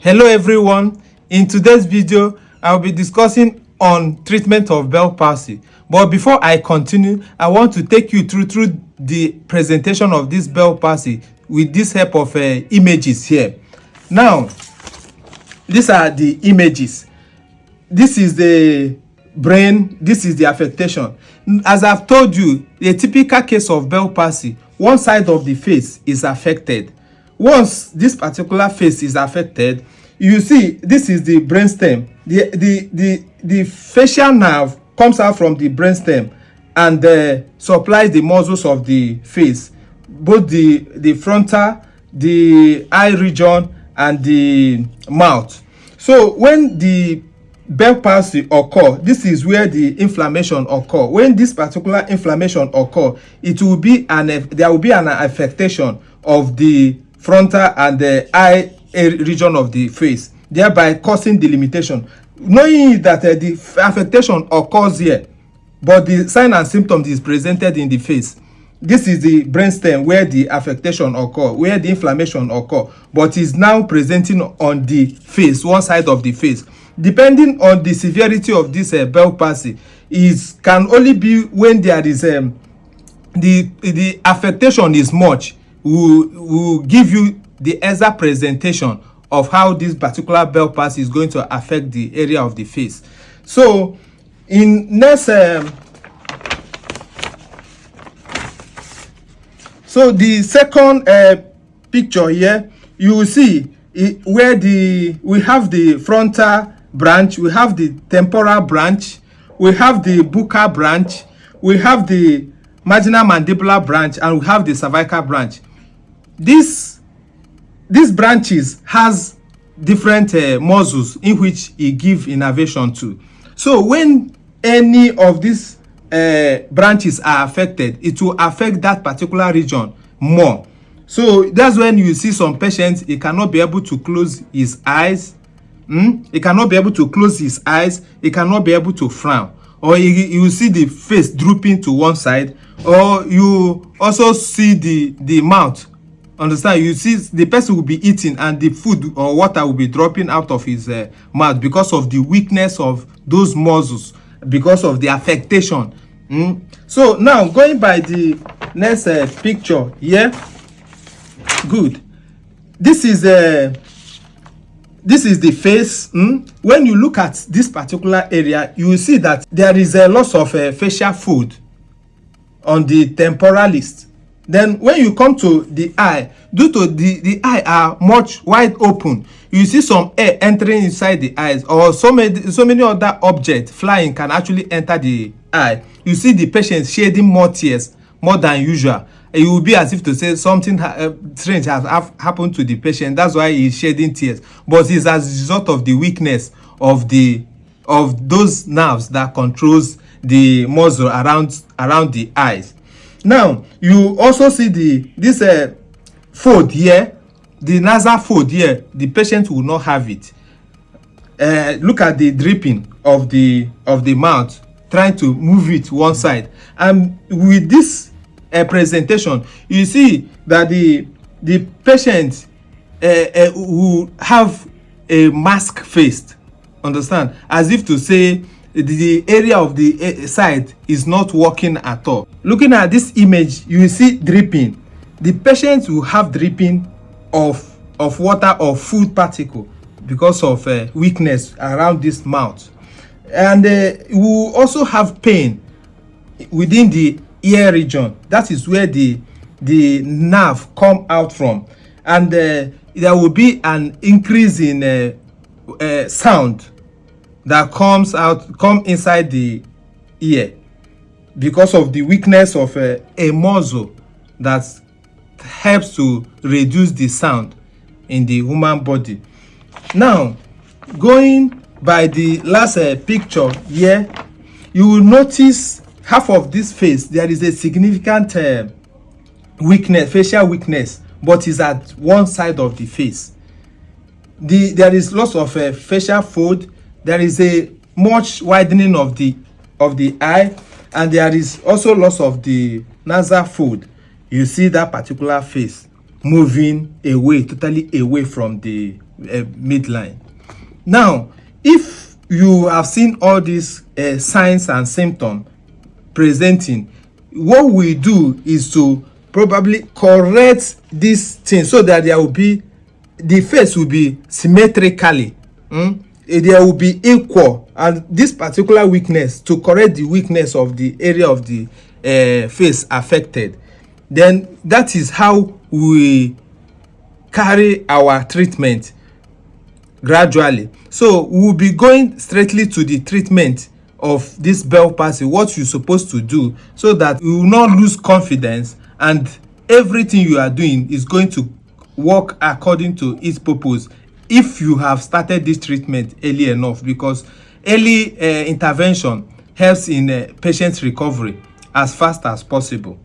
Hello everyone. In today's video, I will be discussing on treatment of Bell palsy. But before I continue, I want to take you through the presentation of this Bell palsy with this help of images here. Now, these are the images. This is the brain, this is the affectation. As I've told you, a typical case of Bell palsy, one side of the face is affected. Once this particular face is affected, you see this is the brainstem. The facial nerve comes out from the brainstem and supplies the muscles of the face, both the frontal, the eye region, and the mouth. So when the Bell palsy occur, this is where the inflammation occur. When this particular inflammation occur, it will be there will be an affectation of the frontal and the eye region of the face, thereby causing delimitation. Knowing that the affectation occurs here, but the sign and symptoms is presented in the face. This is the brainstem where the affectation occur, where the inflammation occur, but is now presenting on the face, one side of the face. Depending on the severity of this Bell palsy, can only be when there is the affectation is much. Will give you the exact presentation of how this particular Bell palsy is going to affect the area of the face. So in next so the second picture here, you will see where we have the frontal branch, we have the temporal branch, we have the buccal branch, we have the marginal mandibular branch, and we have the cervical branch. These branches has different muscles in which it give innervation to. So when any of these branches are affected, it will affect that particular region more. So that's when you see some patients, he cannot be able to close his eyes. He cannot be able to close his eyes. He cannot be able to frown. Or you see the face drooping to one side. Or you also see the mouth. Understand? You see the person will be eating and the food or water will be dropping out of his mouth because of the weakness of those muscles, because of the affectation. So now going by the next picture here. Good. This is the face. When you look at this particular area, you will see that there is a loss of facial fold on the temporalis. Then when you come to the eye, due to the eye are much wide open, you see some air entering inside the eyes, or so many other objects flying can actually enter the eye. You see the patient shedding more tears more than usual. It will be as if to say something strange has happened to the patient. That's why he's shedding tears. But it's as a result of the weakness of those nerves that controls the muscle around the eyes. Now you also see this fold here, the nasal fold here. The patient will not have it. Look at the dripping of the mouth, trying to move it one side, and with this presentation, you see that the patient will have a mask faced. Understand? As if to say the area of the side is not working at all. Looking at this image, you will see dripping. The patient will have dripping of water or food particle because of weakness around this mouth, and will also have pain within the ear region. That is where the nerve come out from, and there will be an increase in sound that come inside the ear because of the weakness of a muscle that helps to reduce the sound in the human body. Now going by the last picture here, you will notice half of this face, there is a significant weakness, facial weakness, but is at one side of the face. There is loss of facial fold. There is a much widening of the eye, and there is also loss of the nasal fold. You see that particular face moving away, totally away from the midline. Now, if you have seen all these signs and symptoms presenting, what we do is to probably correct this thing so that there will be, the face will be symmetrically, there will be equal, and this particular weakness, to correct the weakness of the area of the face affected. Then that is how we carry our treatment gradually. So we'll be going straightly to the treatment of this Bell palsy, what you're supposed to do, so that you will not lose confidence and everything you are doing is going to work according to its purpose if you have started this treatment early enough, because early intervention helps in patient recovery as fast as possible.